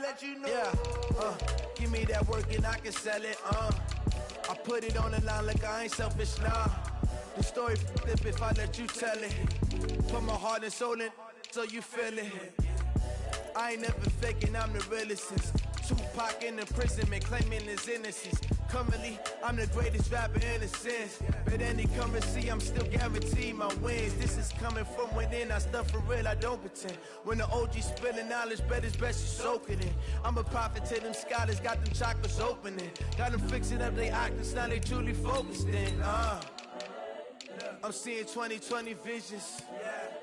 let you know. Yeah, give me that work and I can sell it. I put it on the line like I ain't selfish, nah. The story flip if I let you tell it. Put my heart and soul in so you feel it. I ain't never faking, I'm the realest since Tupac in imprisonment, claiming his innocence. Currently, I'm the greatest rapper in a sense. But any currency, I'm still guaranteed my wins. This is coming from within, I stuff for real, I don't pretend. When the OG spilling knowledge, bet it's best you soak it in. I'm a prophet to them scholars, got them chakras opening. Got them fixing up they actors, now they truly focused in. I'm seeing 2020 visions.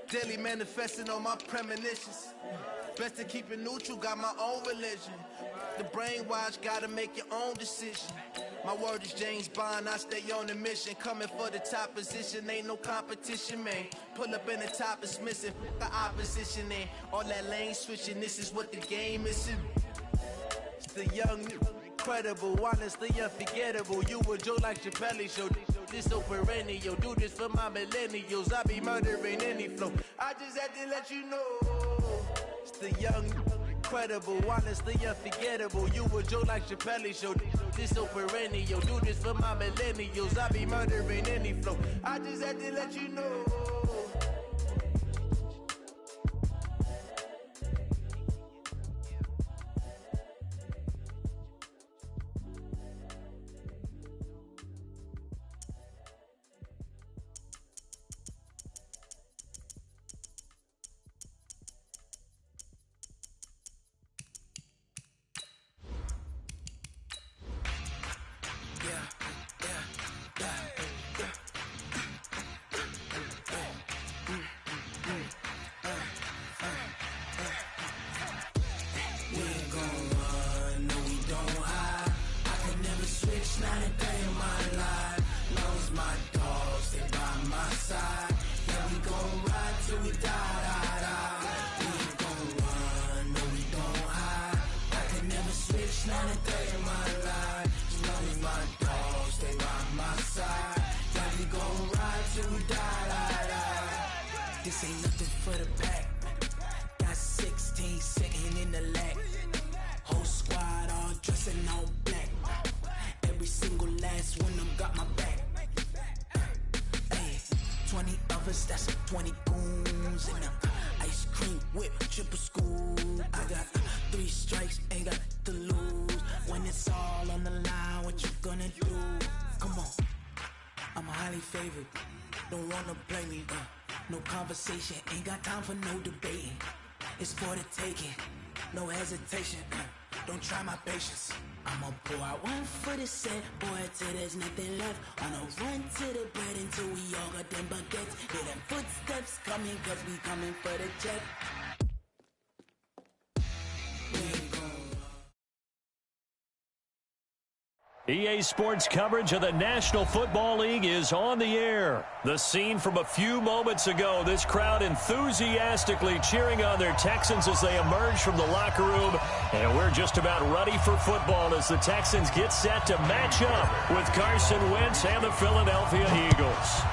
Daily manifesting on my premonitions. Best to keep it neutral, got my own religion. The brainwash, gotta make your own decision. My word is James Bond, I stay on the mission. Coming for the top position, ain't no competition, man. Pull up in the top, it's missing, the opposition ain't. All that lane switching, this is what the game is. It's the young, incredible, honestly unforgettable. You a joke like Chappelle show. This so perennial, do this for my millennials. I be murdering any flow. I just had to let you know. It's the young, incredible, honestly unforgettable. You a joke like Chappelle show. This so perennial, do this for my millennials. I be murdering any flow. I just had to let you know. This ain't nothing for the pack. Got 16 sitting in the lap. Whole squad all dressing all black. Every single last one of them got my back. Hey, 20 of us, that's 20 goons. And ice cream whip, triple school. I got 3 strikes, ain't got to lose. When it's all on the line, what you gonna do? Come on, I'm highly favored. Don't wanna blame me, no conversation, ain't got time for no debating. It's for the taking, no hesitation, don't try my patience. I'ma pour out one for the set, boy, till there's nothing left. On a run to the bread until we all got them baguettes. Hear them footsteps coming, cause we coming for the check. EA Sports coverage of the National Football League is on the air. The scene from a few moments ago, this crowd enthusiastically cheering on their Texans as they emerge from the locker room. And we're just about ready for football as the Texans get set to match up with Carson Wentz and the Philadelphia Eagles.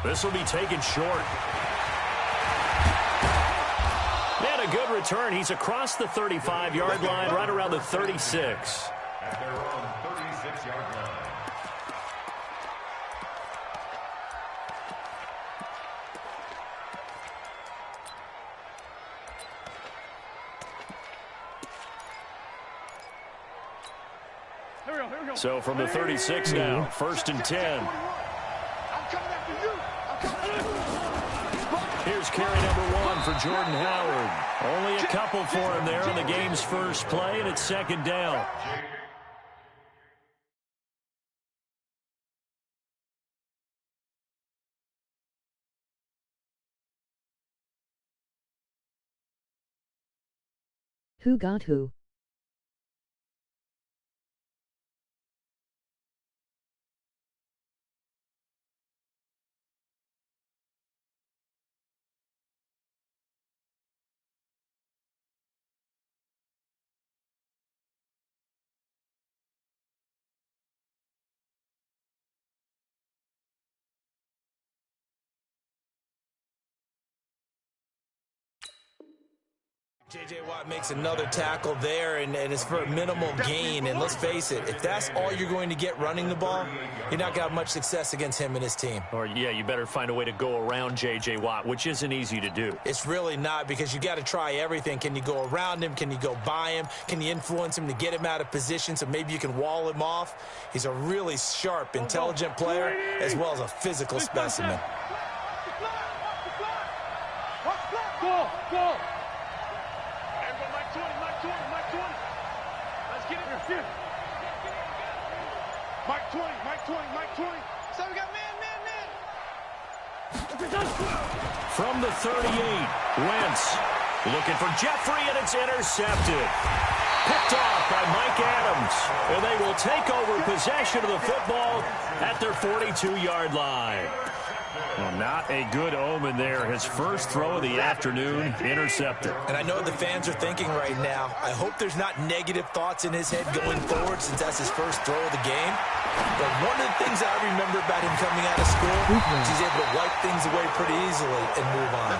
This will be taken short. And a good return. He's across the 35-yard line, right around the 36. At their own 36-yard line. So from the 36 now, 1st and 10. Here's carry number 1 for Jordan Howard. Only a couple for him there on the game's first play, and it's 2nd down. Who got who? J.J. Watt makes another tackle there, and it's for a minimal gain. And let's face it, if that's all you're going to get running the ball, you're not going to have much success against him and his team. Or, yeah, you better find a way to go around J.J. Watt, which isn't easy to do. It's really not, because you got to try everything. Can you go around him? Can you go by him? Can you influence him to get him out of position so maybe you can wall him off? He's a really sharp, intelligent player as well as a physical specimen. Go! Mike 20. Let's get it. Here. Mike 20. So we got man. From the 38, Wentz looking for Jeffrey, and it's intercepted. Picked off by Mike Adams, and they will take over possession of the football at their 42-yard line. Well, not a good omen there. His first throw of the afternoon, intercepted. And I know the fans are thinking right now, I hope there's not negative thoughts in his head going forward since that's his first throw of the game. But one of the things I remember about him coming out of school is he's able to wipe things away pretty easily and move on.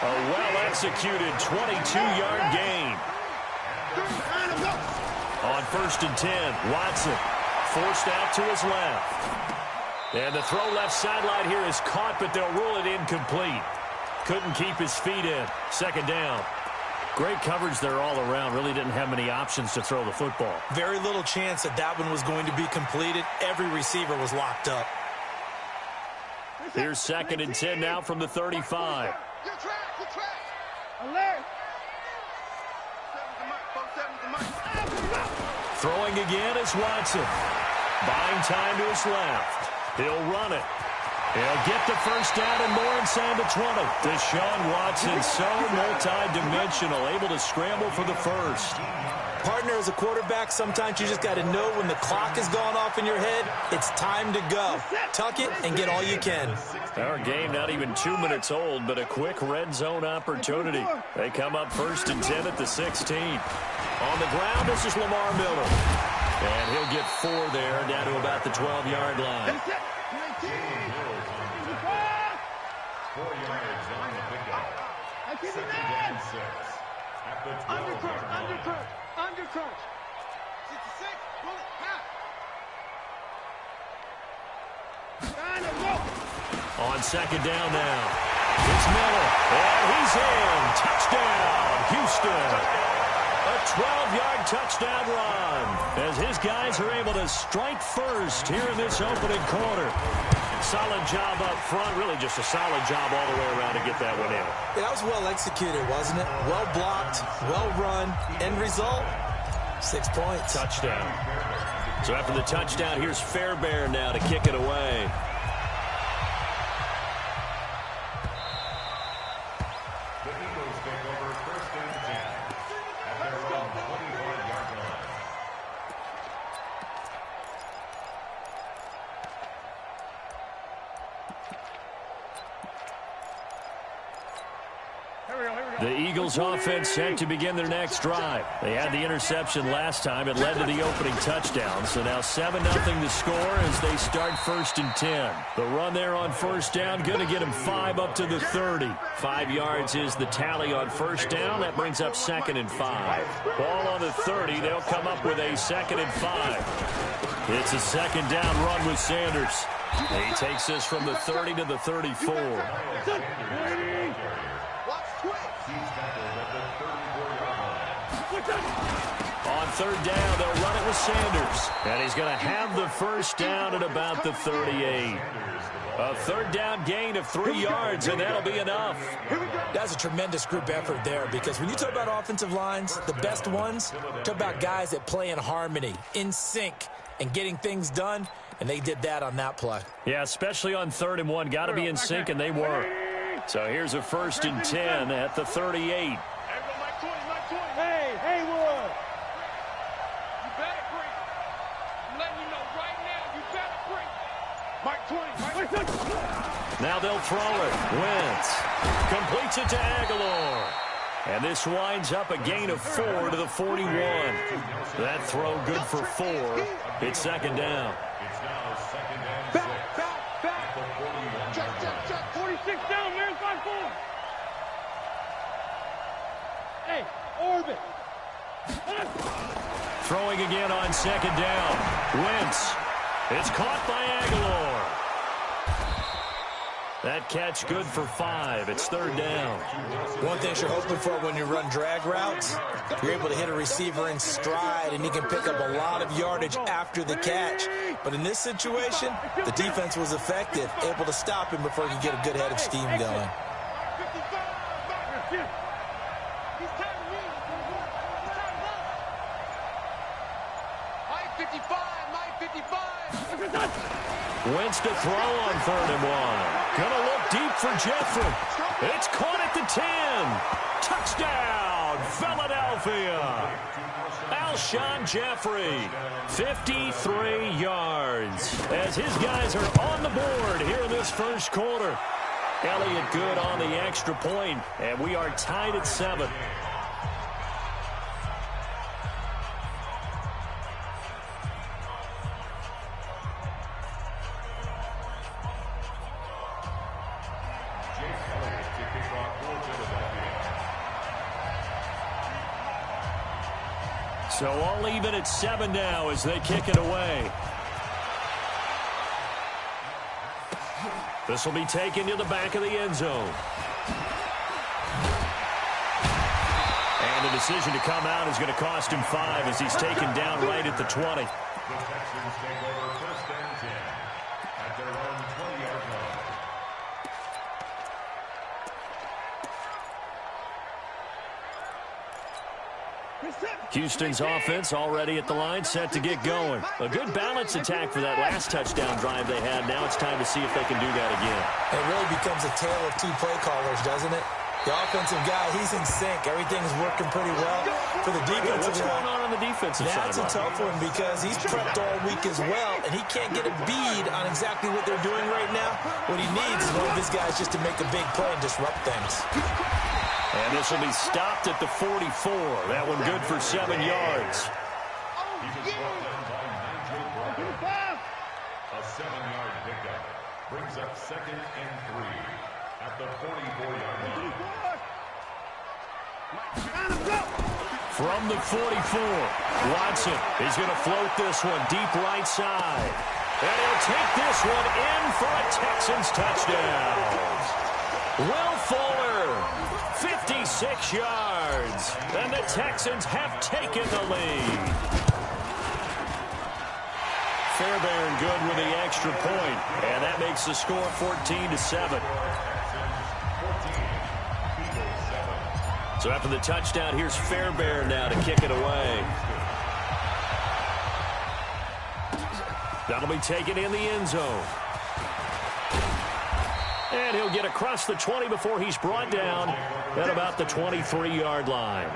A well-executed 22-yard gain. On 1st and 10, Watson forced out to his left. And the throw left sideline here is caught, but they'll rule it incomplete. Couldn't keep his feet in. 2nd down. Great coverage there all around. Really didn't have many options to throw the football. Very little chance that one was going to be completed. Every receiver was locked up. Here's 2nd and 10 now from the 35. Good track. Alert. Throwing again is Watson. Buying time to his left. He'll run it. He'll get the first down and more inside the 20. Deshaun Watson, so multi-dimensional, able to scramble for the first. Partner, as a quarterback, sometimes you just got to know when the clock has gone off in your head, it's time to go. Tuck it and get all you can. Our game not even 2 minutes old, but a quick red zone opportunity. They come up 1st and 10 at the 16. On the ground, this is Lamar Miller. And he'll get 4 there, down to about the 12-yard line. 4 yards on the pickup. 2nd and 6. At the 12-yard line. Undercrunch. 66. Pull it. Pass. On 2nd down now. It's Miller. And he's in. Touchdown, Houston. A 12-yard touchdown run as his guys are able to strike first here in this opening quarter. Solid job up front, really just a solid job all the way around to get that one in. Yeah, that was well executed, wasn't it? Well blocked, well run. End result, 6 points. Touchdown. So after the touchdown, here's Fairbairn now to kick it away. The Eagles take over 1st and 10 at their own 25-yard line. The Eagles offense set to begin their next drive. They had the interception last time. It led to the opening touchdown. So now 7-0 the score as they start 1st and 10. The run there on 1st down, going to get them 5 up to the 30. 5 yards is the tally on 1st down. That brings up 2nd and 5. Ball on the 30. They'll come up with a 2nd and 5. It's a 2nd down run with Sanders. He takes this from the 30 to the 34. On 3rd down, they'll run it with Sanders. And he's going to have the first down at about the 38. A 3rd down gain of 3 yards, and that'll be enough. That's a tremendous group effort there, because when you talk about offensive lines, the best ones, talk about guys that play in harmony, in sync, and getting things done, and they did that on that play. Yeah, especially on 3rd and 1. Got to be in sync, and they were. So here's a 1st and 10 at the 38. Hey, Haywood. You better break. I'm letting you know right now, you better break. Mike 20. Now they'll throw it. Wentz completes it to Aguilar. And this winds up a gain of 4 to the 41. That throw good for 4. It's 2nd down. It's now 2nd and 6. Back. At the 41-yard line. Check. 46 down, man. 5-4. Hey, orbit. Throwing again on second down. Wentz. It's caught by Aguilar. That catch good for 5. It's third down. One thing you're hoping for when you run drag routes, you're able to hit a receiver in stride, and he can pick up a lot of yardage after the catch. But in this situation, the defense was effective, able to stop him before he could get a good head of steam going. Wentz to throw on 3rd and 1. Gonna look deep for Jeffrey. It's caught at the 10. Touchdown, Philadelphia. Alshon Jeffrey, 53 yards. As his guys are on the board here in this first quarter. Elliott good on the extra point, and we are tied at 7. So all even at 7 now as they kick it away. This will be taken to the back of the end zone. And the decision to come out is going to cost him 5 as he's taken down right at the 20. The Texans take over 1st and 10 at their own 20-yard line. Houston's offense already at the line, set to get going. A good balance attack for that last touchdown drive they had. Now it's time to see if they can do that again. It really becomes a tale of 2 play callers, doesn't it? The offensive guy, he's in sync. Everything's working pretty well. For the defensive guy, what's going on the defensive side? That's a tough one because he's prepped all week as well, and he can't get a bead on exactly what they're doing right now. What he needs is one of his guys just to make a big play and disrupt things. And this will be stopped at the 44. That one good for 7 yards. A 7-yard pickup brings up 2nd and 3 at the 44-yard line. From the 44, Watson is going to float this one deep right side. And he'll take this one in for a Texans touchdown. Will Fuller, 56 yards, and the Texans have taken the lead. Fairbairn good with the extra point, and that makes the score 14-7. So after the touchdown, here's Fairbairn now to kick it away. That'll be taken in the end zone. And he'll get across the 20 before he's brought down at about the 23-yard line.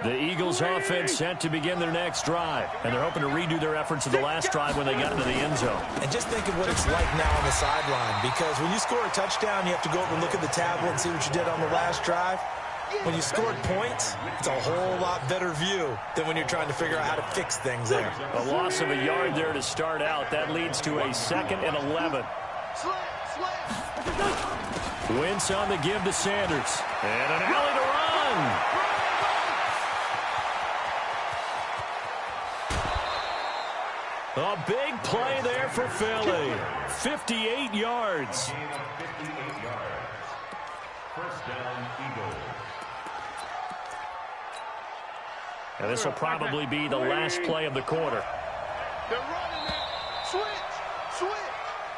The Eagles offense set to begin their next drive, and they're hoping to redo their efforts of the last drive when they got into the end zone. And just think of what it's like now on the sideline, because when you score a touchdown, you have to go over and look at the tablet and see what you did on the last drive. When you scored points, it's a whole lot better view than when you're trying to figure out how to fix things there. A loss of a yard there to start out. That leads to a 2nd and 11. Wentz on the give to Sanders. And an alley to run. A big play there for Philly. 58 yards. Gain of 58 yards. 1st down, Eagles. And this will probably be the last play of the quarter. They're running it. Switch.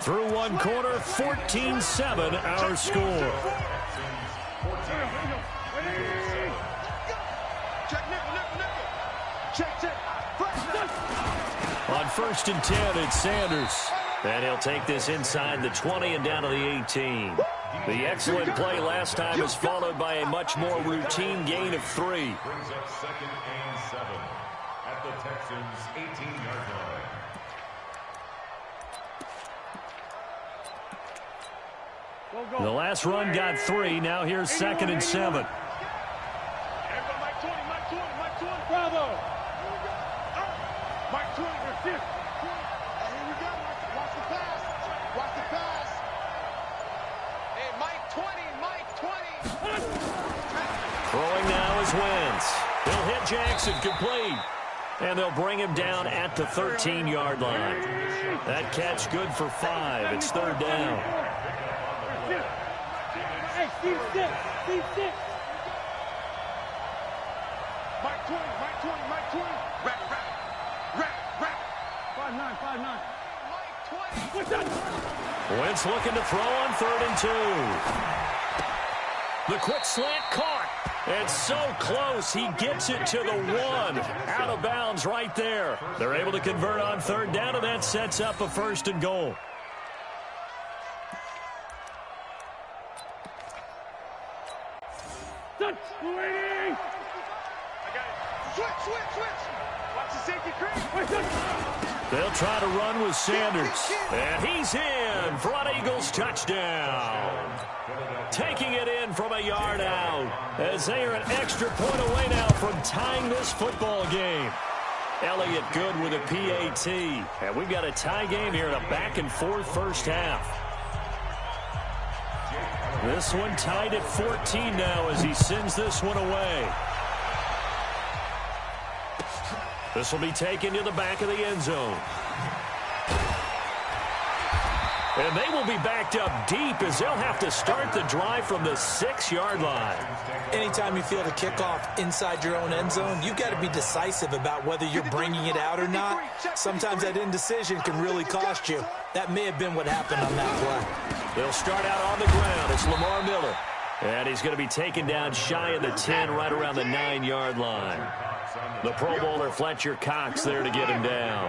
Through one quarter, 14-7 our score. Check nickel. Check. On 1st and 10, it's Sanders. And he'll take this inside the 20 and down to the 18. The excellent play last time is followed by a much more routine gain of 3. Brings up 2nd and 7 at the Texans' 18-yard line. The last run got 3. Now here's 2nd and 7. Everybody, Mike 20. Bravo. Here we go. Watch the pass. Watch the pass. Hey, Mike 20. Throwing now is Wentz. He'll hit Jackson complete. And they'll bring him down at the 13-yard line. That catch good for 5. It's third down. Hey, Steve 6. Mike 20. Mike 20. Rack. 5-9. Mike 20. What's that? Wentz looking to throw on 3rd and 2. The quick slant caught. And so close, he gets it to the 1. Out of bounds right there. They're able to convert on 3rd down, and that sets up a 1st and goal. Switch. Watch the safety creep. They'll try to run with Sanders. And he's in for an Eagles touchdown. Taking it in from a yard out as they are an extra point away now from tying this football game. Elliott good with a PAT. And we've got a tie game here in a back-and-forth first half. This one tied at 14 now as he sends this one away. This will be taken to the back of the end zone. And they will be backed up deep as they'll have to start the drive from the 6-yard line. Anytime you feel the kickoff inside your own end zone, you've got to be decisive about whether you're bringing it out or not. Sometimes that indecision can really cost you. That may have been what happened on that play. They'll start out on the ground. It's Lamar Miller. And he's going to be taken down shy of the 10, right around the 9-yard line. The Pro Bowler Fletcher Cox there to get him down.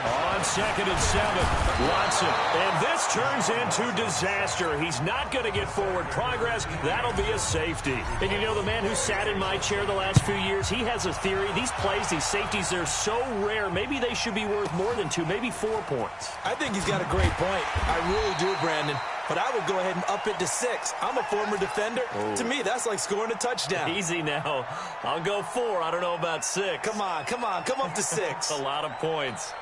On 2nd and 7, Watson. And this turns into disaster. He's not going to get forward progress. That'll be a safety. And you know, the man who sat in my chair the last few years, he has a theory. These plays, these safeties, they're so rare. Maybe they should be worth more than 2, maybe 4 points. I think he's got a great point. I really do, Brandon. But I would go ahead and up it to 6. I'm a former defender. Oh. To me, that's like scoring a touchdown. Easy now. I'll go 4. I don't know about 6. Come on. Come up to 6. A lot of points.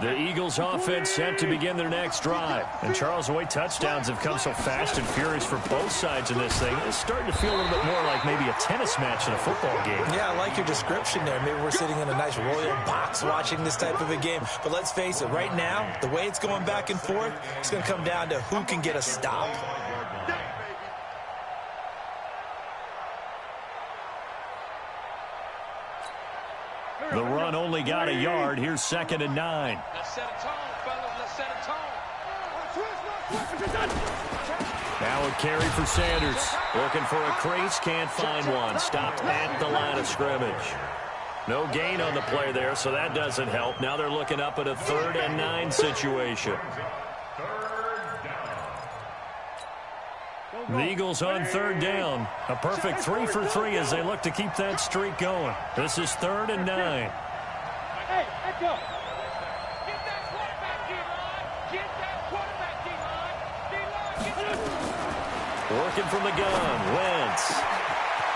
The Eagles offense set to begin their next drive. And Charles, the way touchdowns have come so fast and furious for both sides in this thing, it's starting to feel a little bit more like maybe a tennis match in a football game. Yeah, I like your description there. Maybe we're sitting in a nice royal box watching this type of a game. But let's face it, right now, the way it's going back and forth, it's going to come down to who can get a stop. The run only got a yard. Here's 2nd and 9. Let's set a tone, fellas. Let's set a tone. Now a carry for Sanders. Looking for a crease. Can't find one. Stopped at the line of scrimmage. No gain on the play there, so that doesn't help. Now they're looking up at a 3rd and 9 situation. The Eagles on 3rd down. A perfect 3 for 3 as they look to keep that streak going. This is 3rd and 9. Hey, let's go. Get that quarterback, D-line. Get that quarterback, D-line. Working from the gun, Wentz.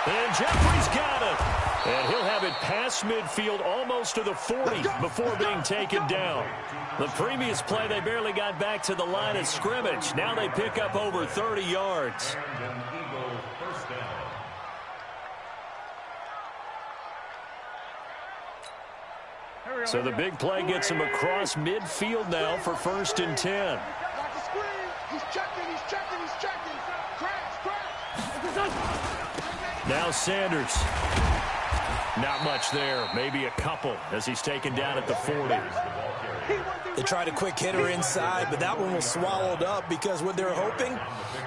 And Jeffrey's got it. And he'll have it past midfield almost to the 40 before being taken down. The previous play, they barely got back to the line of scrimmage. Now they pick up over 30 yards. So the big play gets him across midfield now for 1st and 10. He's checking. Crash. Now Sanders. Not much there. Maybe a couple as he's taken down at the 40. They tried a quick hitter inside, but that one was swallowed up because what they're hoping,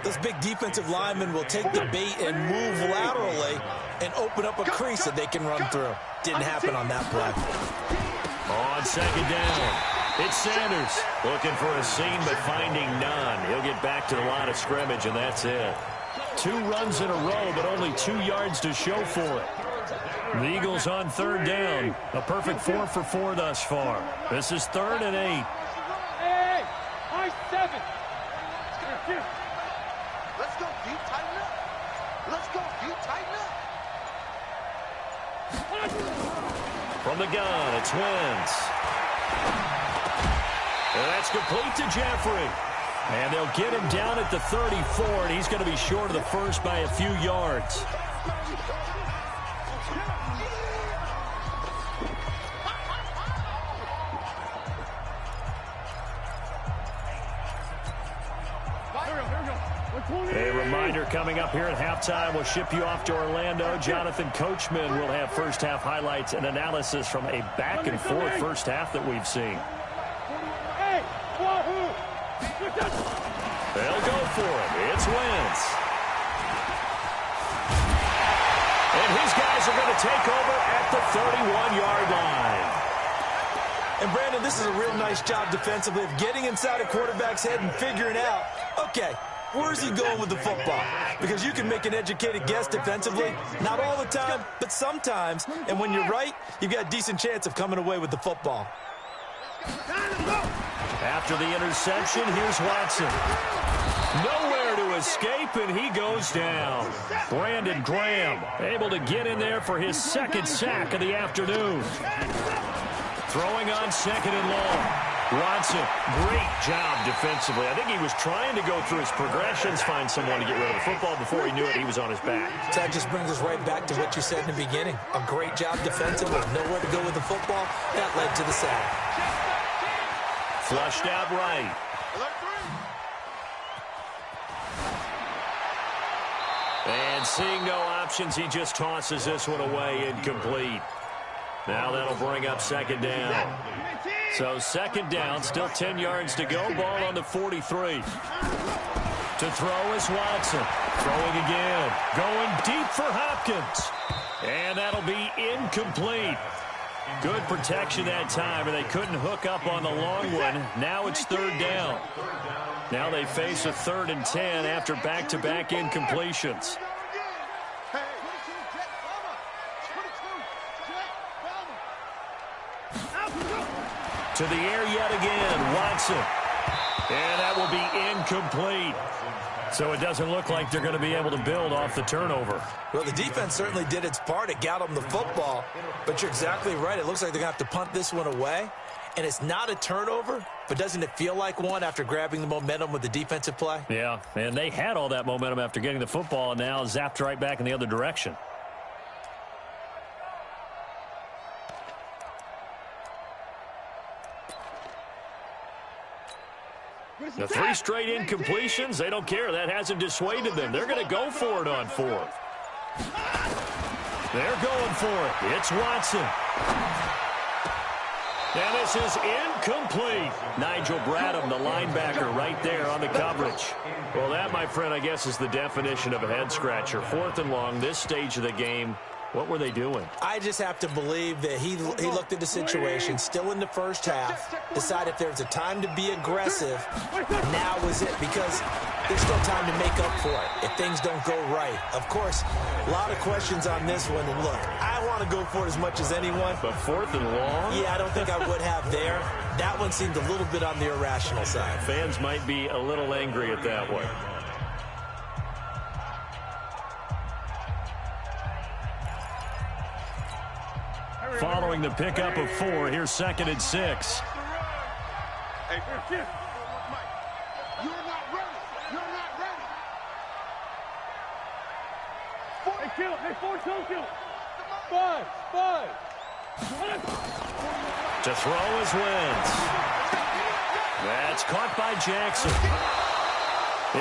those big defensive linemen will take the bait and move laterally and open up a crease that they can run through. Didn't happen on that play. On 2nd down, it's Sanders looking for a seam but finding none. He'll get back to the line of scrimmage, and that's it. 2 runs in a row, but only 2 yards to show for it. The Eagles on 3rd down. A perfect 4 for 4 thus far. This is 3rd and 8. Hey, 7. Let's go, deep, tighten up. Let's go, deep, tighten up. From the gun, it's Wentz. And that's complete to Jeffrey. And they'll get him down at the 34, and he's going to be short of the first by a few yards. A reminder coming up here at halftime. We'll ship you off to Orlando. Jonathan Coachman will have first-half highlights and analysis from a back-and-forth first half that we've seen. They'll go for it. It's Wentz. And his guys are going to take over at the 31-yard line. And, Brandon, this is a real nice job defensively of getting inside a quarterback's head and figuring out, okay, where's he going with the football? Because you can make an educated guess defensively. Not all the time, but sometimes. And when you're right, you've got a decent chance of coming away with the football. After the interception, here's Watson. Nowhere to escape, and he goes down. Brandon Graham able to get in there for his second sack of the afternoon. Throwing on second and long. Watson, great job defensively. I think he was trying to go through his progressions, find someone to get rid of the football. Before he knew it, he was on his back. So that just brings us right back to what you said in the beginning. A great job defensively. Nowhere to go with the football. That led to the sack. Flushed out right. And seeing no options, he just tosses this one away, incomplete. Now that'll bring up second down. So second down, still 10 yards to go. Ball on the 43. To throw is Watson. Throwing again. Going deep for Hopkins. And that'll be incomplete. Good protection that time, and they couldn't hook up on the long one. Now it's third down. Now they face a 3rd and 10 after back-to-back incompletions. To the air yet again, Watson. And that will be incomplete. So it doesn't look like they're going to be able to build off the turnover. Well, the defense certainly did its part. It got them the football. But you're exactly right. It looks like they're going to have to punt this one away. And it's not a turnover, but doesn't it feel like one after grabbing the momentum with the defensive play? Yeah, and they had all that momentum after getting the football, and now zapped right back in the other direction. The 3 straight incompletions, they don't care. That hasn't dissuaded them. They're going to go for it on 4th. They're going for it. It's Watson. And this is incomplete. Nigel Bradham, the linebacker, right there on the coverage. Well, that, my friend, I guess is the definition of a head-scratcher. 4th and long, this stage of the game. What were they doing? I just have to believe that he looked at the situation, still in the first half, decided if there's a time to be aggressive, now is it, because there's still time to make up for it if things don't go right. Of course, a lot of questions on this one, and look, I want to go for it as much as anyone. But 4th and long? Yeah, I don't think I would have there. That one seemed a little bit on the irrational side. Fans might be a little angry at that one. Following the pickup of 4, here's 2nd and 6. Hey, you're not ready. You're not ready. Hey, kill. Hey, 4, 2, kill. 5. To throw is Wentz. That's caught by Jackson.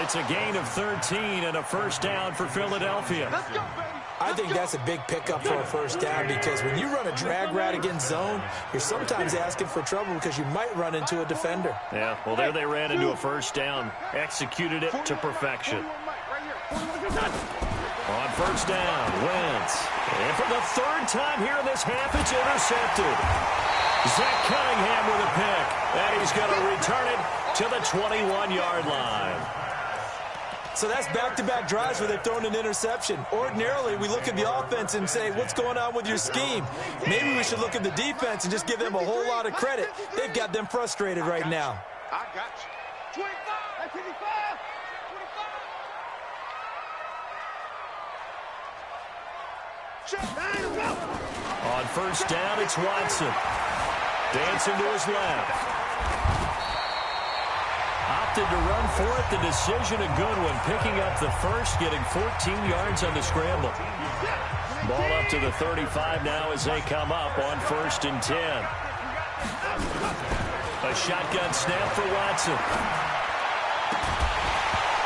It's a gain of 13 and a first down for Philadelphia. Let's go, baby. I think that's a big pickup for a first down, because when you run a drag route against zone, you're sometimes asking for trouble because you might run into a defender. Yeah, well, there they ran into a first down. Executed it to perfection. On first down, Wentz. And for the 3rd time here in this half, it's intercepted. Zach Cunningham with a pick. And he's going to return it to the 21-yard line. So that's back-to-back drives where they've thrown an interception. Ordinarily, we look at the offense and say, what's going on with your scheme? Maybe we should look at the defense and just give them a whole lot of credit. They've got them frustrated right now. I got you. 25. 25. On first down, it's Watson. Dancing to his left. Opted to run for it. The decision a good one. Picking up the first, getting 14 yards on the scramble. Ball up to the 35 now as they come up on first and 10. A shotgun snap for Watson.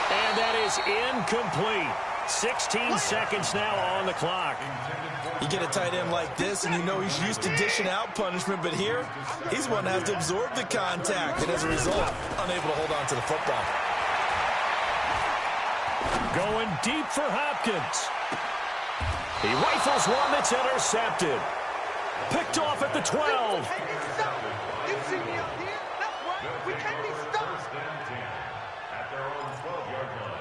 And that is incomplete. 16 seconds now on the clock. You get a tight end like this, and you know he's used to dishing out punishment, but here, he's one that has to absorb the contact, and as a result, unable to hold on to the football. Going deep for Hopkins. He rifles one that's intercepted. Picked off at the 12. We can't be stopped. First and 10 at their own 12-yard line.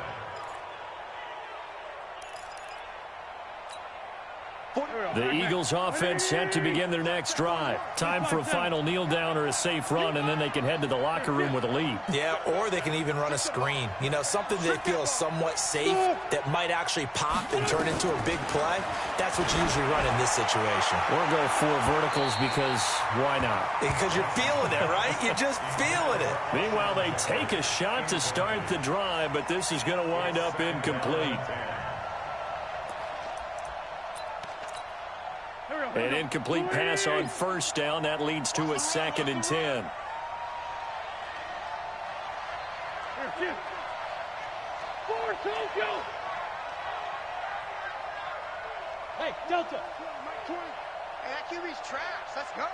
The Eagles offense set to begin their next drive. Time for a final kneel down or a safe run, and then they can head to the locker room with a lead. Yeah, or they can even run a screen. You know, something they feel is somewhat safe that might actually pop and turn into a big play. That's what you usually run in this situation. Or go 4 verticals because why not? Because you're feeling it, right? You're just feeling it. Meanwhile, they take a shot to start the drive, but this is going to wind up incomplete. An incomplete pass on first down. That leads to a 2nd and 10. Hey, Delta. Hey, that QB's trash. Let's go.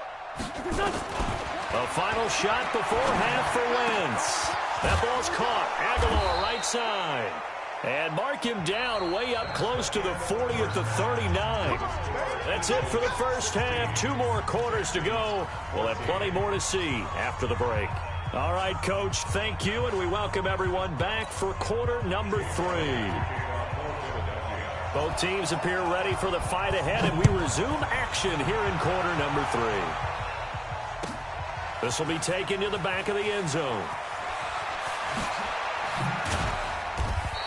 A final shot before half for Wentz. That ball's caught. Aguilar right side. And mark him down way up close to the 40 at the 39. That's it for the first half. 2 more quarters to go. We'll have plenty more to see after the break. All right, Coach, thank you, and we welcome everyone back for quarter number 3. Both teams appear ready for the fight ahead, and we resume action here in quarter number 3. This will be taken to the back of the end zone.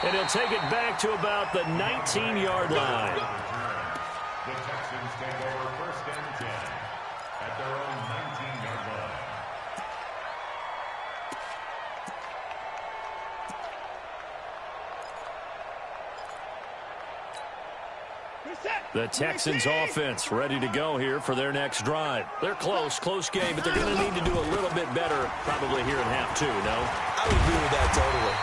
And he'll take it back to about the 19-yard line. The Texans take over first and 10 at their own 19-yard line. The Texans offense ready to go here for their next drive. They're close game, but they're going to need to do a little bit better probably here in half 2, no? I would agree with that totally.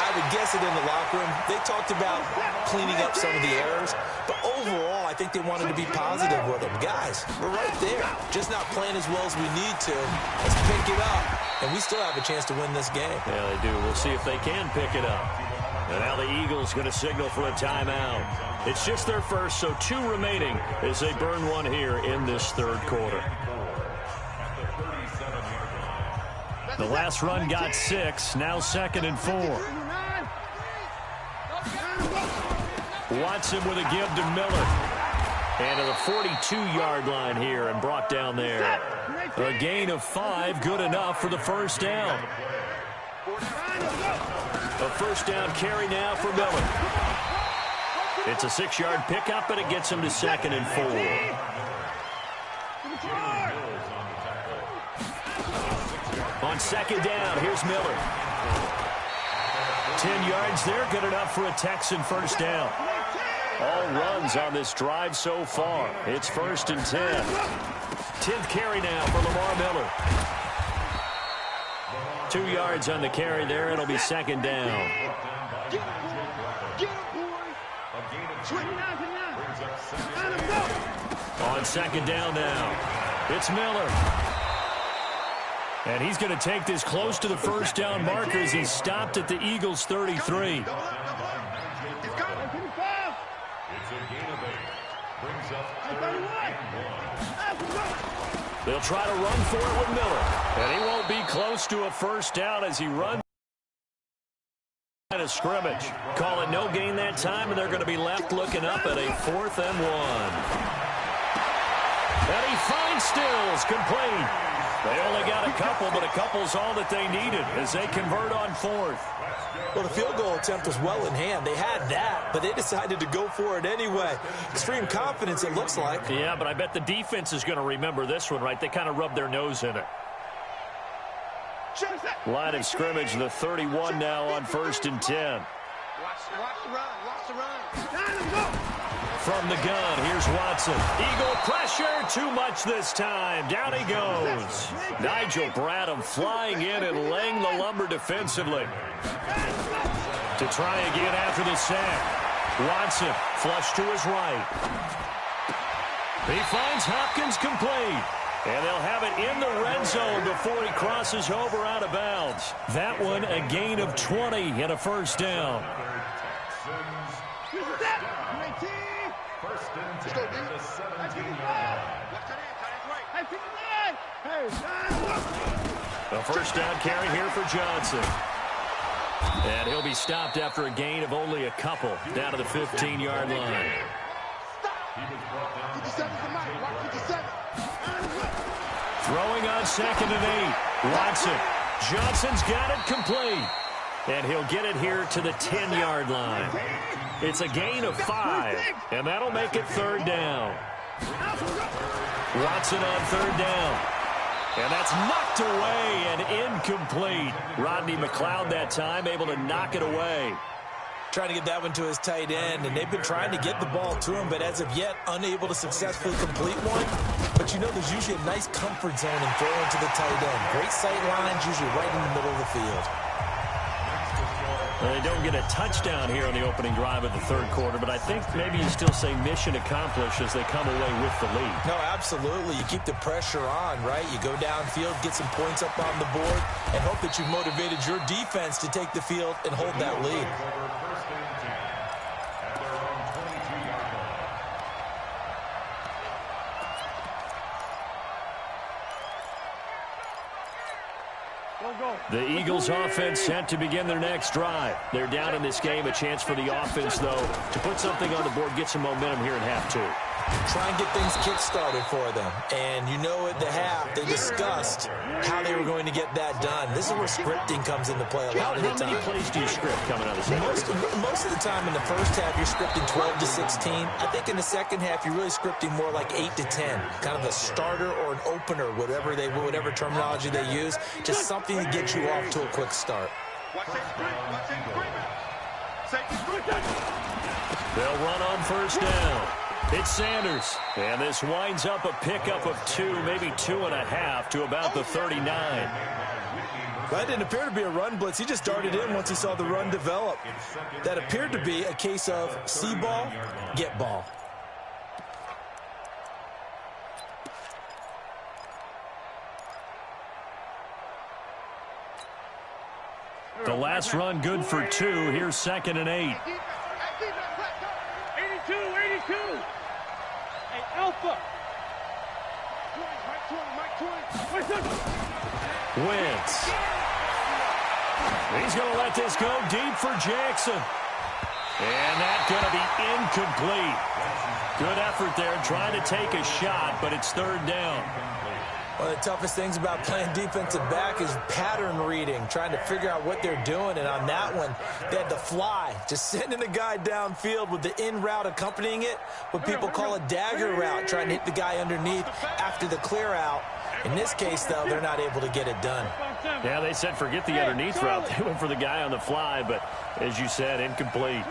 I would guess it in the locker room. They talked about cleaning up some of the errors, but overall, I think they wanted to be positive with them. Guys, we're right there. Just not playing as well as we need to. Let's pick it up, and we still have a chance to win this game. Yeah, they do. We'll see if they can pick it up. And now the Eagles going to signal for a timeout. It's just their first, so 2 remaining as they burn one here in this third quarter. The last run got 6, now 2nd and 4. Watson with a give to Miller. And to the 42-yard line here and brought down there. A gain of 5, good enough for the first down. A first down carry now for Miller. It's a 6-yard pickup, and it gets him to 2nd and 4. On 2nd down, here's Miller. 10 yards there, good enough for a Texan first down. All runs on this drive so far. It's 1st and 10. 10th carry now for Lamar Miller. 2 yards on the carry there. It'll be 2nd down. On 2nd down now, it's Miller. And he's going to take this close to the first down marker as he's stopped at the Eagles' 33. They'll try to run for it with Miller. And he won't be close to a first down as he runs a scrimmage. Call it no gain that time, and they're going to be left looking up at a 4th and 1. And he finds Stills complete. They only got a couple, but a couple's all that they needed as they convert on fourth. Well, the field goal attempt was well in hand. They had that, but they decided to go for it anyway. Extreme confidence, it looks like. Yeah, but I bet the defense is going to remember this one, right? They kind of rubbed their nose in it. Line of scrimmage, the 31 now on 1st and 10. Watch the run. Watch the run. From the gun, here's Watson. Eagle pressure, too much this time. Down he goes. Nigel Bradham flying in and laying the lumber defensively. To try again after the sack. Watson, flush to his right. He finds Hopkins complete. And they'll have it in the red zone before he crosses over out of bounds. That one a gain of 20 and a first down. A first down carry here for Johnson. And he'll be stopped after a gain of only a couple down to the 15-yard line. Throwing on 2nd and 8. Watson. Johnson's got it complete. And he'll get it here to the 10-yard line. It's a gain of 5, and that'll make it 3rd down. Watson on 3rd down. And that's knocked away and incomplete. Rodney McLeod that time able to knock it away. Trying to get that one to his tight end, and they've been trying to get the ball to him, but as of yet, unable to successfully complete one. But you know there's usually a nice comfort zone in throwing to the tight end. Great sight lines, usually right in the middle of the field. Well, they don't get a touchdown here on the opening drive of the 3rd quarter, but I think maybe you still say mission accomplished as they come away with the lead. No, absolutely. You keep the pressure on, right? You go downfield, get some points up on the board, and hope that you've motivated your defense to take the field and hold that lead. The Eagles offense set to begin their next drive. They're down in this game. A chance for the offense, though, to put something on the board, get some momentum here in half 2. Try and get things kick-started for them. And you know at the half, they discussed how they were going to get that done. This is where scripting comes into play a lot of the time. How many plays do you script coming out of the second? Most of the time in the first half, you're scripting 12 to 16. I think in the second half, you're really scripting more like 8 to 10. Kind of a starter or an opener, whatever terminology they use. Just something to get you off to a quick start. They'll run on 1st down. It's Sanders, and this winds up a pickup of 2, maybe 2.5 to about the 39. That didn't appear to be a run blitz. He just darted in once he saw the run develop. That appeared to be a case of see ball, get ball. The last run good for 2. Here's 2nd and 8. 82. Hey, Alpha. Wentz. He's going to let this go deep for Jackson. And that's going to be incomplete. Good effort there trying to take a shot, but it's 3rd down. One of the toughest things about playing defensive back is pattern reading, trying to figure out what they're doing. And on that one, they had to fly, just sending a guy downfield with the in route accompanying it, what people call a dagger route, trying to hit the guy underneath after the clear out. In this case, though, they're not able to get it done. Yeah, they said forget the underneath route. They went for the guy on the fly, but as you said, incomplete.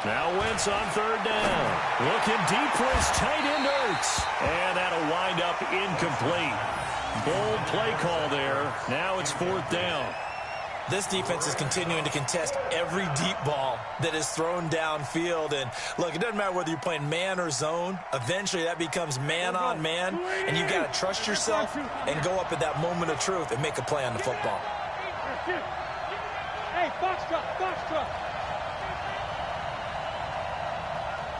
Now Wentz on 3rd down. Looking deep for his tight end Ertz. And that'll wind up incomplete. Bold play call there. Now it's 4th down. This defense is continuing to contest every deep ball that is thrown downfield. And look, it doesn't matter whether you're playing man or zone. Eventually that becomes man on man. And you got to trust yourself and go up at that moment of truth and make a play on the football. Hey, box truck.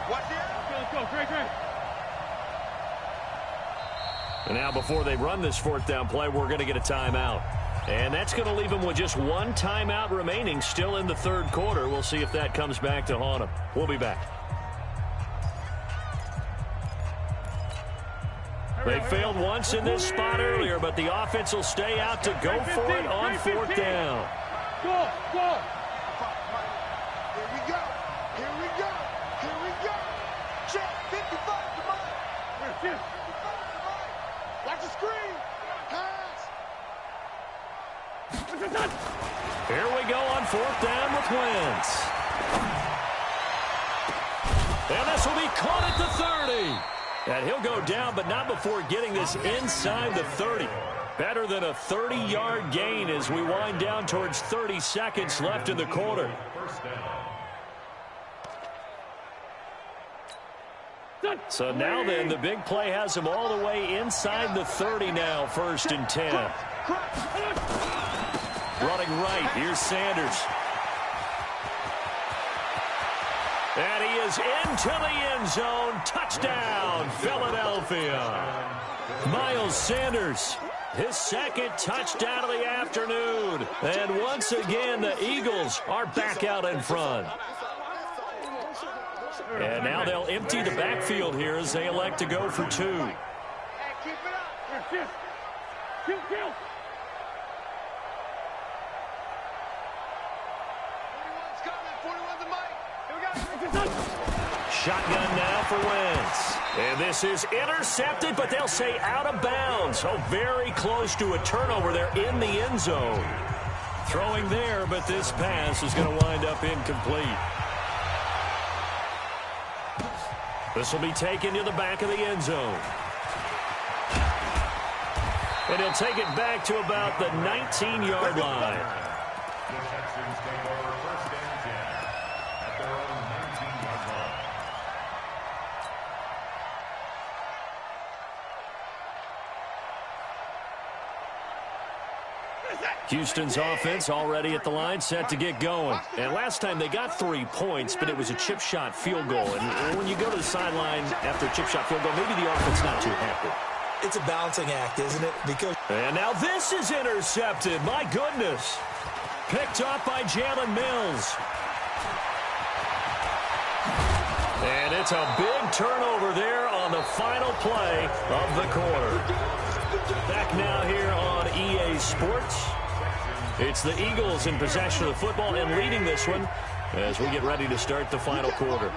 Watch it. Let's go. Great. And now before they run this 4th down play, we're going to get a timeout. And that's going to leave them with just 1 timeout remaining still in the 3rd quarter. We'll see if that comes back to haunt them. We'll be back. They failed once in this spot earlier, but the offense will stay out to go for it on fourth down. Go, go. Here we go. Here we go. Here we go. Check. 55 to Mike. Here, 55 to Mike. Watch the screen. Pass. Here we go on fourth down with Wentz. And this will be caught at the 30. And he'll go down, but not before getting this inside the 30. Better than a 30-yard gain as we wind down towards 30 seconds left in the quarter. So now then, the big play has him all the way inside the 30 now, 1st and 10. Running right, here's Sanders. And he is into the end zone. Touchdown, Philadelphia. Miles Sanders, his second touchdown of the afternoon. And once again, the Eagles are back out in front. And now they'll empty the backfield here as they elect to go for 2. Hey, keep it up. Here, kill. 41's coming. 41's the mic. Here we go. Shotgun now for Wentz. And this is intercepted, but they'll say out of bounds. So very close to a turnover there in the end zone. Throwing there, but this pass is going to wind up incomplete. This will be taken to the back of the end zone. And he'll take it back to about the 19-yard line. The Texans take over 1st and 10 at their own 19-yard line. Houston's offense already at the line, set to get going. And last time they got 3 points, but it was a chip shot field goal. And when you go to the sideline after a chip shot field goal, maybe the offense not too happy. It's a balancing act, isn't it? Because and now this is intercepted. My goodness. Picked up by Jalen Mills. And it's a big turnover there on the final play of the quarter. Back now here on EA Sports. It's the Eagles in possession of the football and leading this one as we get ready to start the final quarter.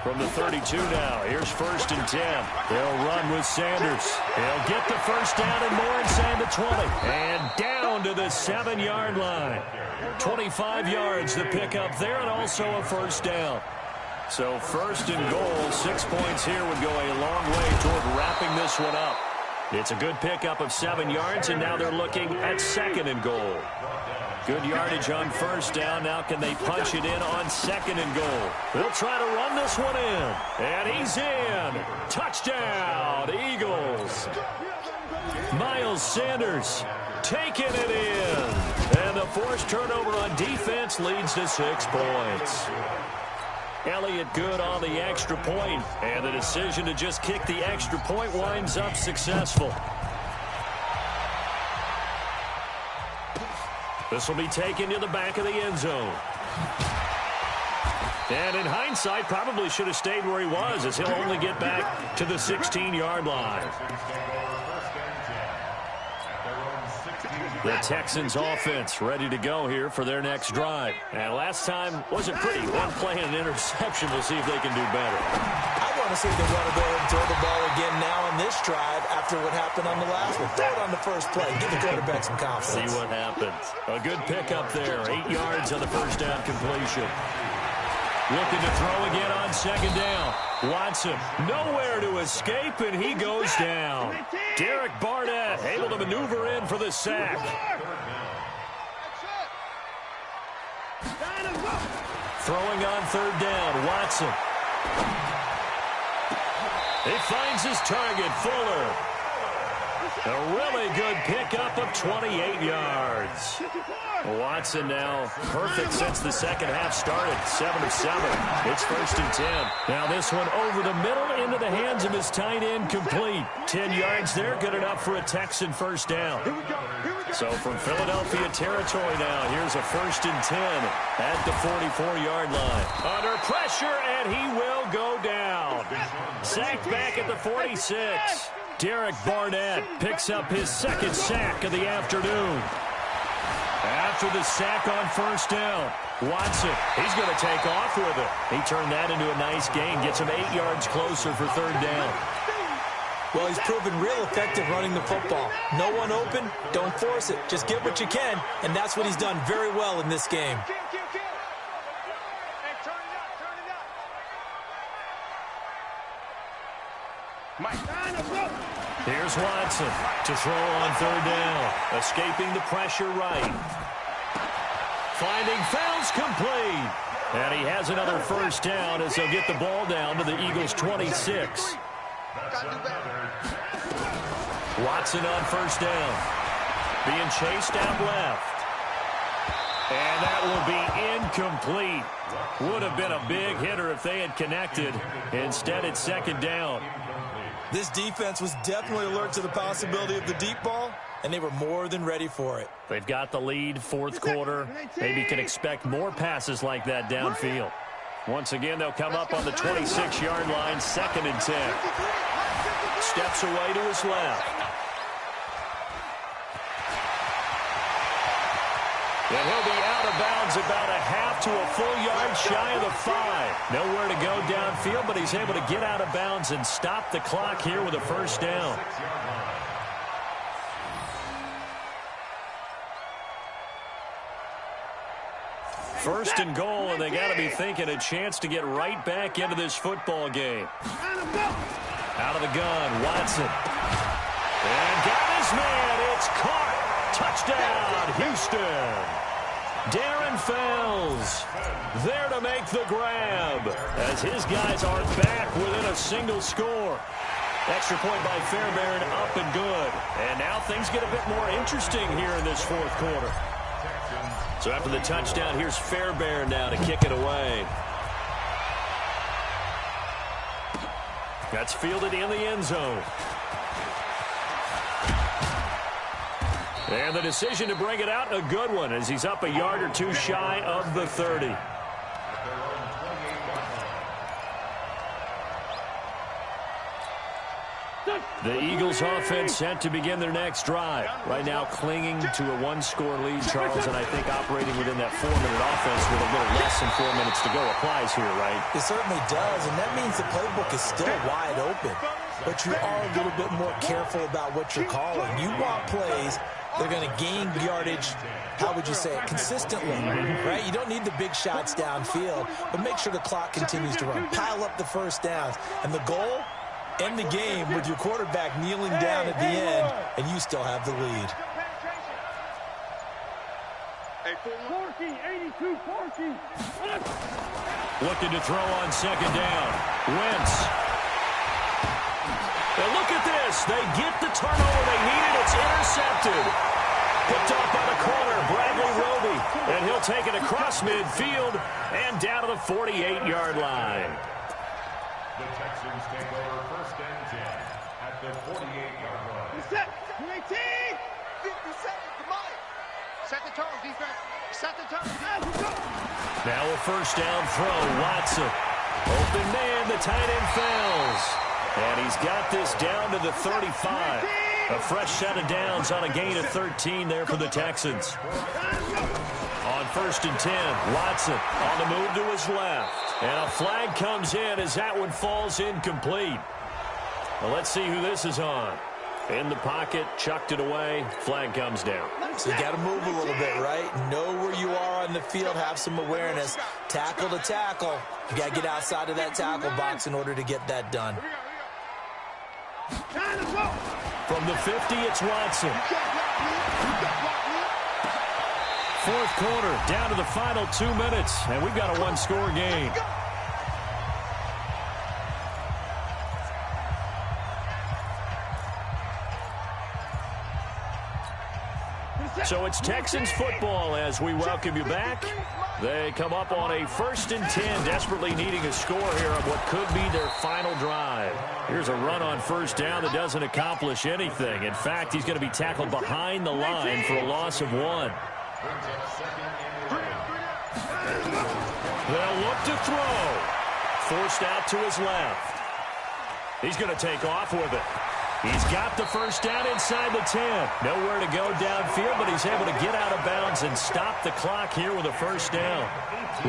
From the 32 now, here's 1st and 10. They'll run with Sanders. He'll get the first down and more inside the 20. And down to the 7-yard line. 25 yards to pick up there and also a first down. So 1st and goal, 6 points here would go a long way toward wrapping this one up. It's a good pickup of 7 yards, and now they're looking at 2nd and goal. Good yardage on first down. Now can they punch it in on 2nd and goal? They'll try to run this one in. And he's in. Touchdown, Eagles. Miles Sanders taking it in. And the forced turnover on defense leads to 6 points. Elliott good on the extra point, and the decision to just kick the extra point winds up successful. This will be taken to the back of the end zone. And in hindsight, probably should have stayed where he was, as he'll only get back to the 16-yard line. The Texans offense ready to go here for their next drive. And last time wasn't pretty. One play and an interception. We'll see if they can do better. I want to see if they want to go ahead and throw the ball again now on this drive after what happened on the last one. Throw it on the first play. Give the quarterback some confidence. See what happens. A good pickup there. 8 yards on the first down completion. Looking to throw again on 2nd down. Watson nowhere to escape, and he goes down. Derek Barnett able to maneuver in for the sack. Throwing on 3rd down, Watson. He finds his target, Fuller. A really good pickup of 28 yards. Watson now perfect since the second half started. 7 of 7. It's 1st and 10. Now this one over the middle into the hands of his tight end, complete. 10 yards there, good enough for a Texan first down. So from Philadelphia territory now, here's a 1st and 10 at the 44-yard line. Under pressure, and he will go down. sacked back at the 46. Derek Barnett picks up his second sack of the afternoon. After the sack on first down, Watson, he's going to take off with it. He turned that into a nice gain, gets him 8 yards closer for third down. Well, he's proven real effective running the football. No one open, don't force it. Just get what you can, and that's what he's done very well in this game. Here's Watson to throw on third down. Escaping the pressure right. Finding Fells complete. And he has another first down as they'll get the ball down to the Eagles' 26. Watson on first down. Being chased out left. And that will be incomplete. Would have been a big hitter if they had connected. Instead, it's second down. This defense was definitely alert to the possibility of the deep ball, and they were more than ready for it. They've got the lead, fourth quarter. Maybe can expect more passes like that downfield. Once again, they'll come up on the 26-yard line, 2nd and 10. Steps away to his left. And he'll be out of bounds about a half to a full yard shy of the 5. Nowhere to go downfield, but he's able to get out of bounds and stop the clock here with a first down. First and goal, and they got to be thinking a chance to get right back into this football game. Out of the gun, Watson. And got his man. It's caught. Touchdown, Houston. Darren Fells there to make the grab as his guys are back within a single score. Extra point by Fairbairn, up and good. And now things get a bit more interesting here in this fourth quarter. So after the touchdown, here's Fairbairn now to kick it away. That's fielded in the end zone. And the decision to bring it out, a good one, as he's up a yard or two shy of the 30. The Eagles offense set to begin their next drive. Right now clinging to a one-score lead, Charles, and I think operating within that 4-minute offense with a little less than 4 minutes to go applies here, right? It certainly does, and that means the playbook is still wide open. But you are a little bit more careful about what you're calling. You want plays that are going to gain yardage, how would you say it, consistently, right? You don't need the big shots downfield, but make sure the clock continues to run. Pile up the first downs. And the goal? End the game with your quarterback kneeling down at the end, and you still have the lead. Looking to throw on second down. Wentz. And look at this. They get the turnover they needed. It's intercepted. Picked off by the corner, Bradley Roby. And he'll take it across midfield and down to the 48-yard line. The Texans take over 1st and 10 at the 48-yard line. Set. 18. 50 seconds. Come on. Set the tone, defense. Set the tone. Now a first down throw. Watson. Open man. The tight end Fells. And he's got this down to the 35. A fresh set of downs on a gain of 13 there for the Texans. On 1st and 10, Watson on the move to his left. And a flag comes in as that one falls incomplete. Well, let's see who this is on. In the pocket, chucked it away, flag comes down. So you got to move a little bit, right? Know where you are on the field, have some awareness. Tackle to tackle. You got to get outside of that tackle box in order to get that done. From the 50, it's Watson. Fourth quarter, down to the final 2 minutes, and we've got a one-score game. So it's Texans football as we welcome you back. They come up on a 1st and 10, desperately needing a score here on what could be their final drive. Here's a run on first down that doesn't accomplish anything. In fact, he's going to be tackled behind the line for a loss of 1. They'll look to throw. Forced out to his left. He's going to take off with it. He's got the first down inside the 10. Nowhere to go downfield, but he's able to get out of bounds and stop the clock here with a first down.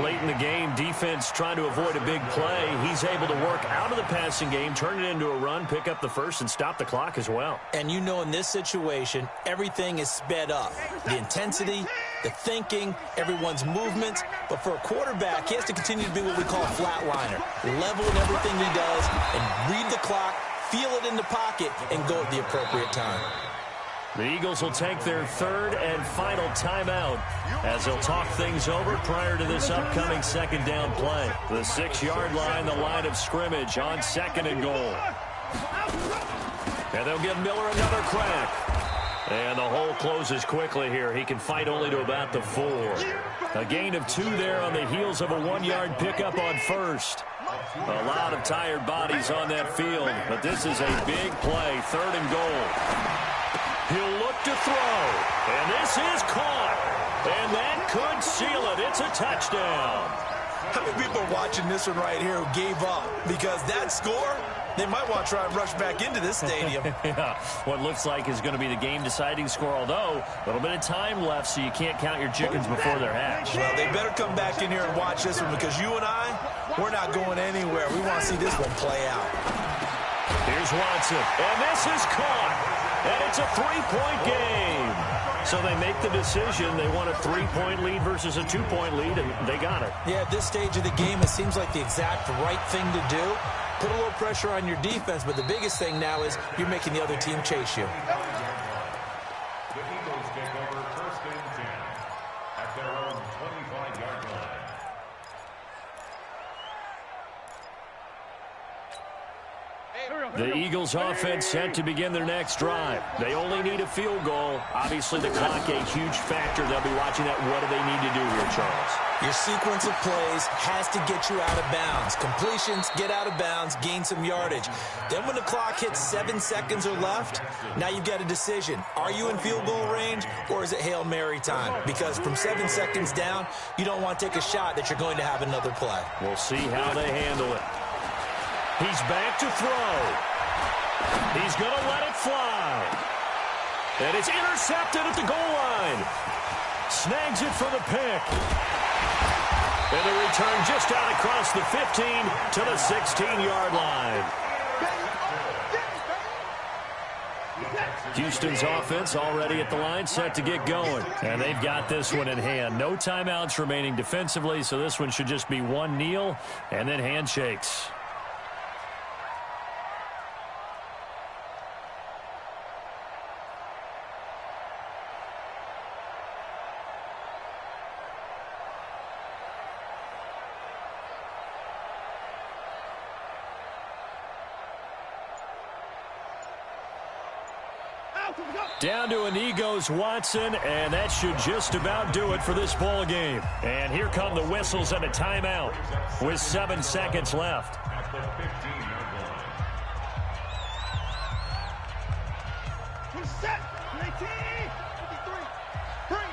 Late in the game, defense trying to avoid a big play. He's able to work out of the passing game, turn it into a run, pick up the first, and stop the clock as well. And you know in this situation, everything is sped up. The intensity, the thinking, everyone's movements. But for a quarterback, he has to continue to be what we call a flatliner. Level in everything he does and read the clock, feel it in the pocket, and go at the appropriate time. The Eagles will take their third and final timeout as they'll talk things over prior to this upcoming second down play. The 6-yard line, the line of scrimmage on 2nd and goal. And they'll give Miller another crack. And the hole closes quickly here. He can fight only to about the 4. A gain of 2 there on the heels of a 1-yard pickup on first. A lot of tired bodies on that field, but this is a big play, 3rd and goal. He'll look to throw, and this is caught, and that could seal it. It's a touchdown. How many people are watching this one right here who gave up? Because that score, they might want to try and rush back into this stadium. Yeah, what looks like is going to be the game-deciding score, although a little bit of time left, so you can't count your chickens before they're hatched. Well, they better come back in here and watch this one, because you and I, we're not going anywhere. We want to see this one play out. Here's Watson, and this is caught. And it's a 3-point game. So they make the decision. They want a 3-point lead versus a 2-point lead, and they got it. Yeah, at this stage of the game, it seems like the exact right thing to do. Put a little pressure on your defense, but the biggest thing now is you're making the other team chase you. The Eagles take over 1st and 10 at their own 25-yard line. The Eagles offense set to begin their next drive. They only need a field goal. Obviously, the clock a huge factor. They'll be watching that. What do they need to do here, Charles? Your sequence of plays has to get you out of bounds. Completions, get out of bounds, gain some yardage. Then when the clock hits 7 seconds or left, now you've got a decision. Are you in field goal range, or is it Hail Mary time? Because from 7 seconds down, you don't want to take a shot that you're going to have another play. We'll see how they handle it. He's back to throw. He's going to let it fly. And it's intercepted at the goal line. Snags it for the pick. And the return just out across the 15 to the 16-yard line. Houston's offense already at the line, set to get going. And they've got this one in hand. No timeouts remaining defensively, so this one should just be one kneel and then handshakes. Down to a knee goes Watson, and that should just about do it for this ball game. And here come the whistles and a timeout with 7 seconds left. At the 15-yard line. Set, 19, 53, bring it,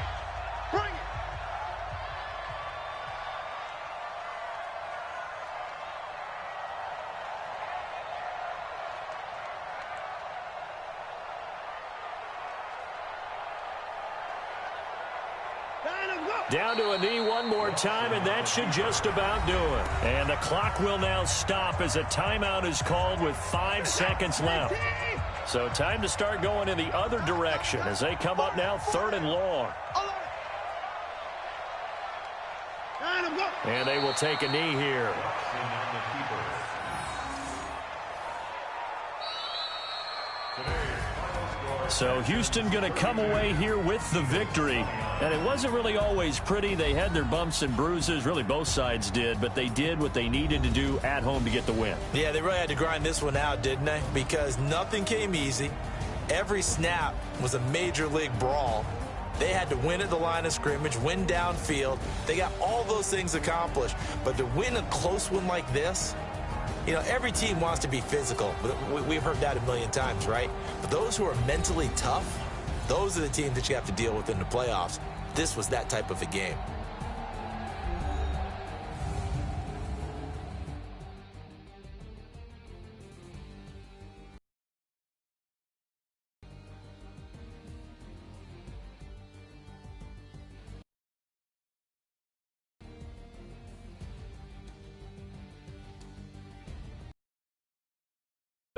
bring it. Down to a knee one more time, and that should just about do it. And the clock will now stop as a timeout is called with 5 seconds left. So time to start going in the other direction as they come up now 3rd and long. And they will take a knee here. So Houston going to come away here with the victory. And it wasn't really always pretty. They had their bumps and bruises. Really, both sides did. But they did what they needed to do at home to get the win. Yeah, they really had to grind this one out, didn't they? Because nothing came easy. Every snap was a major league brawl. They had to win at the line of scrimmage, win downfield. They got all those things accomplished. But to win a close one like this, you know, every team wants to be physical. We've heard that a million times, right? But those who are mentally tough, those are the teams that you have to deal with in the playoffs. This was that type of a game.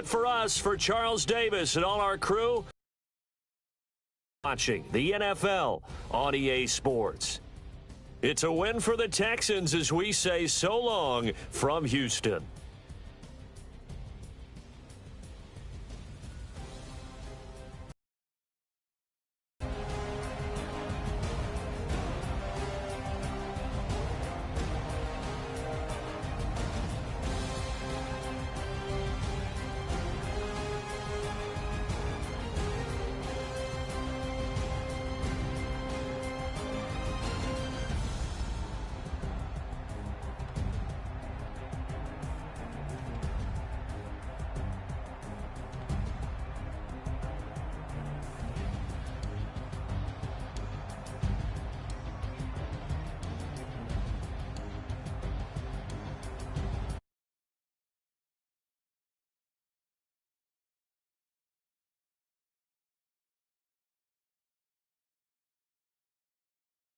For us, for Charles Davis and all our crew, watching the NFL on EA Sports. It's a win for the Texans as we say so long from Houston.